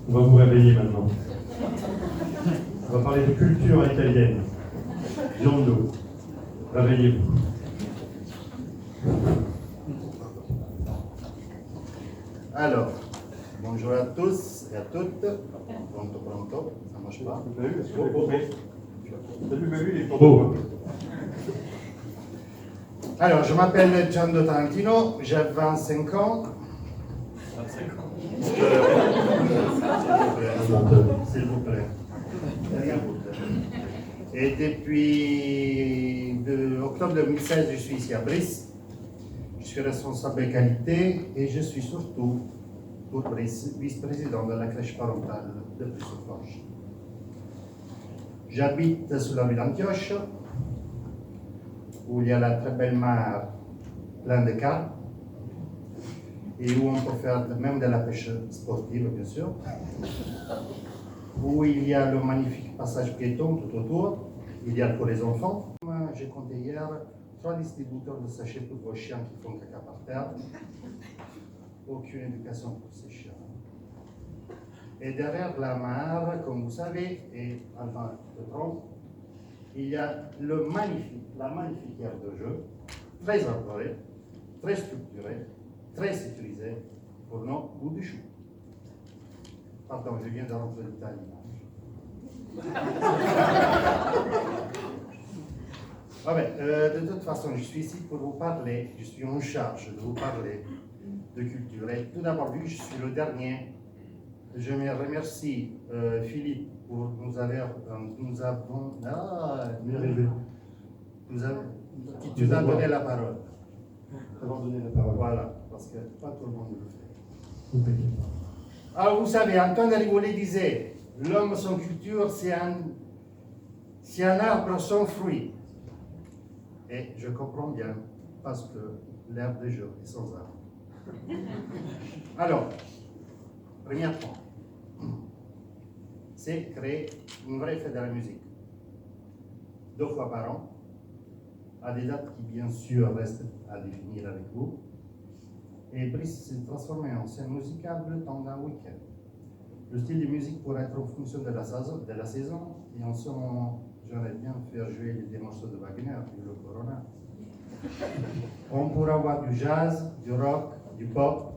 On va vous réveiller maintenant. On va parler de culture italienne. Gianlo, réveillez-vous. Alors, bonjour à tous et à toutes. Pronto, ça marche pas. Oh. Alors, je m'appelle Gianlo Tarantino, j'ai 25 ans. 25 ans. S'il vous plaît. Rien d'autre. Et depuis octobre 2016, je suis ici à Brice. Je suis responsable de qualité et je suis surtout pour Brice, vice-président de la crèche parentale de Brice-Forge. J'habite sur la ville d'Antioche, où il y a la très belle mer pleine de carpes et où on peut faire même de la pêche sportive, bien sûr, où il y a le magnifique passage piéton tout autour, il y a pour les enfants. J'ai compté hier 3 distributeurs de sachets pour vos chiens qui font caca par terre. Aucune éducation pour ces chiens. Et derrière la mare, comme vous savez, et enfin le tronc, il y a la magnifique aire de jeu, très arborée, très structurée, très sécurisée pour nos bouts de chou. Pardon, je viens de rentrer d'Italie. De toute façon, je suis ici pour vous parler, je suis en charge de vous parler de culture. Et tout d'abord, vu que je suis le dernier, je me remercie Philippe pour qui nous a donné la parole. Voilà, parce que pas tout le monde le fait. Alors vous savez, Antoine Rigollet disait, l'homme sans culture, c'est un arbre sans fruits. Et je comprends bien, parce que l'herbe de jeu est sans arbre. Alors, premier point, c'est créer une vraie fête de la musique. 2 fois par an, à des dates qui bien sûr restent à définir avec vous. Et Brice s'est transformé en scène musicale le temps d'un week-end. Le style de musique pourrait être en fonction de la saison, et en ce moment, j'aurais bien faire jouer des morceaux de Wagner, du Le Corona. On pourra avoir du jazz, du rock, du pop,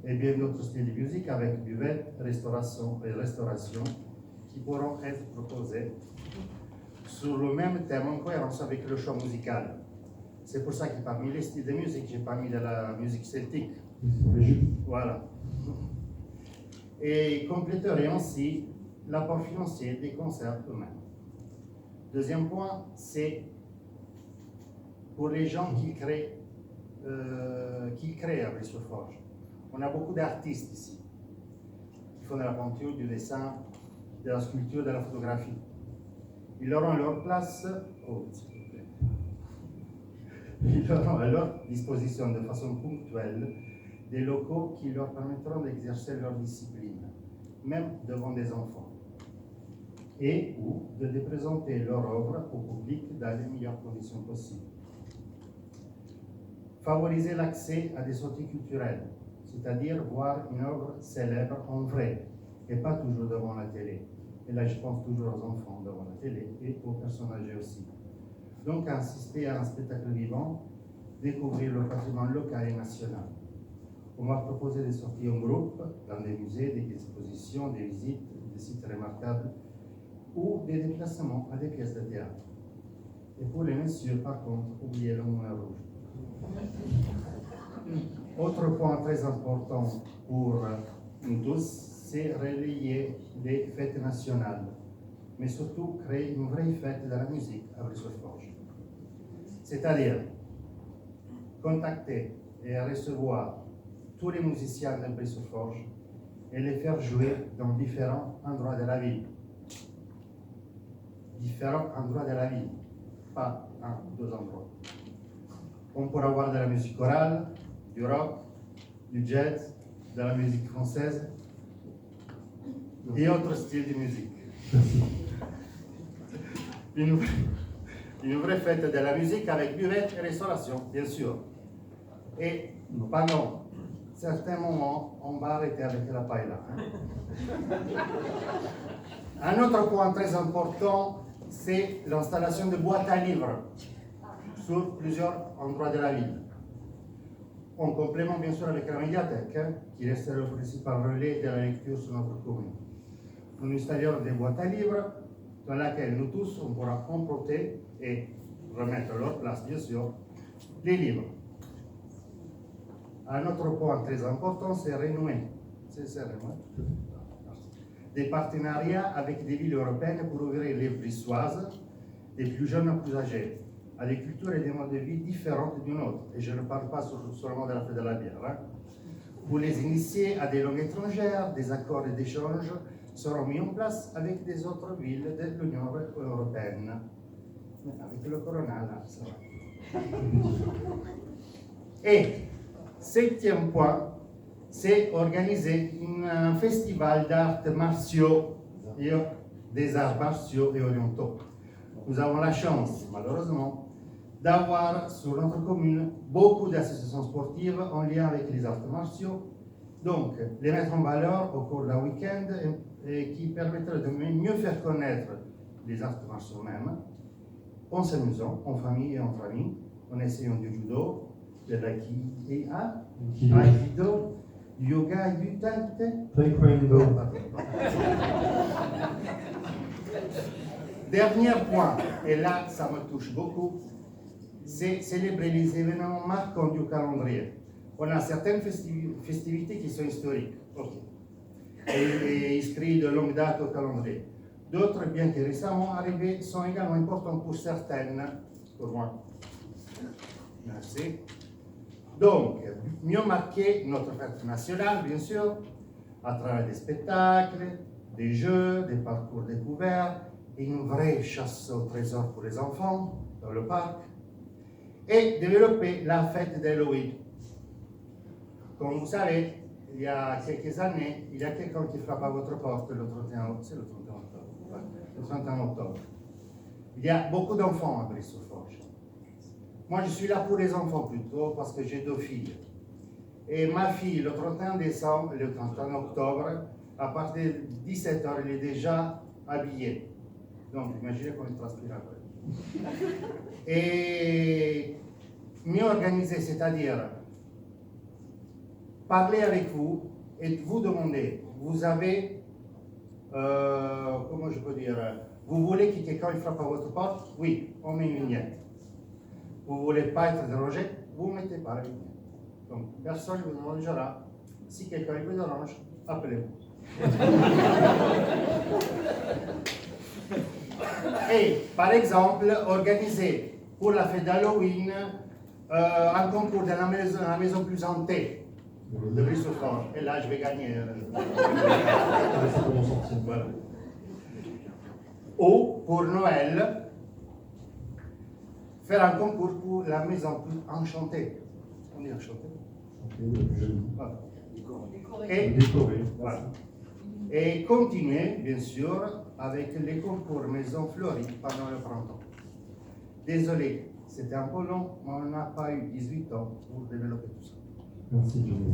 et bien d'autres styles de musique avec buvette, restauration qui pourront être proposés sur le même thème en cohérence avec le choix musical. C'est pour ça que parmi les styles de musique, j'ai pas mis de la musique celtique. Voilà. Et compléterai ainsi l'apport financier des concerts eux-mêmes. Deuxième point, c'est pour les gens qui créent à Brice-Forge. On a beaucoup d'artistes ici qui font de la peinture, du dessin, de la sculpture, de la photographie. Ils auront à leur place, ils auront à leur disposition de façon ponctuelle des locaux qui leur permettront d'exercer leur discipline, même devant des enfants, et ou de présenter leur œuvre au public dans les meilleures conditions possibles. Favoriser l'accès à des sorties culturelles, c'est-à-dire voir une œuvre célèbre en vrai, et pas toujours devant la télé. Et là, je pense toujours aux enfants devant la télé et aux personnes âgées aussi. Donc, assister à un spectacle vivant, découvrir le patrimoine local et national. On va proposer des sorties en groupe, dans des musées, des expositions, des visites, des sites remarquables, ou des déplacements à des pièces de théâtre. Et pour les messieurs, par contre, oubliez le moulin rouge. Autre point très important pour nous tous, c'est relayer des fêtes nationales, mais surtout créer une vraie fête de la musique à Brice-Forge. C'est-à-dire contacter et recevoir tous les musiciens de Brice-Forge et les faire jouer dans différents endroits de la ville. Différents endroits de la ville, pas 1 ou 2 endroits. On pourra avoir de la musique chorale, du rock, du jazz, de la musique française et autres styles de musique. Une vraie fête de la musique avec buvette et restauration, bien sûr. Et pendant certains moments, on va arrêter avec la paella. Un autre point très important, c'est l'installation de boîtes à livres sur plusieurs endroits de la ville. En complément, bien sûr, avec la médiathèque, qui reste le principal relais de la lecture sur notre commune. Nous installons des boîtes à livres dans lesquelles nous tous, on pourra emporter et remettre à leur place, bien sûr, les livres. Un autre point très important, c'est renouer. Des partenariats avec des villes européennes pour ouvrir les brissoises des plus jeunes aux plus âgés, à des cultures et des modes de vie différentes du nôtre. Et je ne parle pas seulement de la fête de la bière. Pour les initier à des langues étrangères, des accords d'échange seront mis en place avec des autres villes de l'Union européenne. Avec le corona, là, ça va. Et septième point, c'est organiser un festival d'arts martiaux et des arts martiaux et orientaux. Nous avons la chance, malheureusement, d'avoir sur notre commune beaucoup d'associations sportives en lien avec les arts martiaux. Donc, les mettre en valeur au cours d'un week-end et qui permettraient de mieux faire connaître les arts martiaux même, en s'amusant, en famille et entre amis, en essayant du judo, de l'aïkido, du yoga et du Taekwondo. Dernier point, et là ça me touche beaucoup, c'est célébrer les événements marquants du calendrier. On a certaines festivités qui sont historiques, et inscrites de longue date au calendrier. D'autres, bien que récemment arrivées, sont également importantes pour certaines, pour moi. Merci. Donc, mieux marquer notre fête nationale, bien sûr, à travers des spectacles, des jeux, des parcours découverts, une vraie chasse au trésor pour les enfants dans le parc, et développer la fête d'Halloween. Comme vous savez, il y a quelques années, il y a quelqu'un qui frappe à votre porte le 31 octobre. Le 31 octobre. Il y a beaucoup d'enfants à Brive-sur-Forge. Moi, je suis là pour les enfants plutôt, parce que j'ai 2 filles. Et ma fille, le 31 décembre, le 31 octobre, à partir de 17h, elle est déjà habillée. Donc, imaginez qu'on transpire après. Et mieux organisé, c'est-à-dire parler avec vous et vous demander, vous avez, comment je peux dire, vous voulez que quelqu'un frappe à votre porte? Oui, on met une vignette. Vous ne voulez pas être dérangé? Vous ne mettez pas la vignette. Donc, personne ne vous dérangera. Si quelqu'un vous dérange, appelez-vous. Et, par exemple, organiser pour la fête d'Halloween un concours dans la maison plus hantée de Brive-sur-Forge. Et là, je vais gagner. Voilà. Ou, pour Noël, faire un concours pour la maison plus enchantée. On dit enchantée. Voilà. Et, voilà. Et continuer, bien sûr, avec les concours Maison Fleurie pendant le printemps. Désolé, c'était un peu long, mais on n'a pas eu 18 ans pour développer tout ça. Merci, Johnny.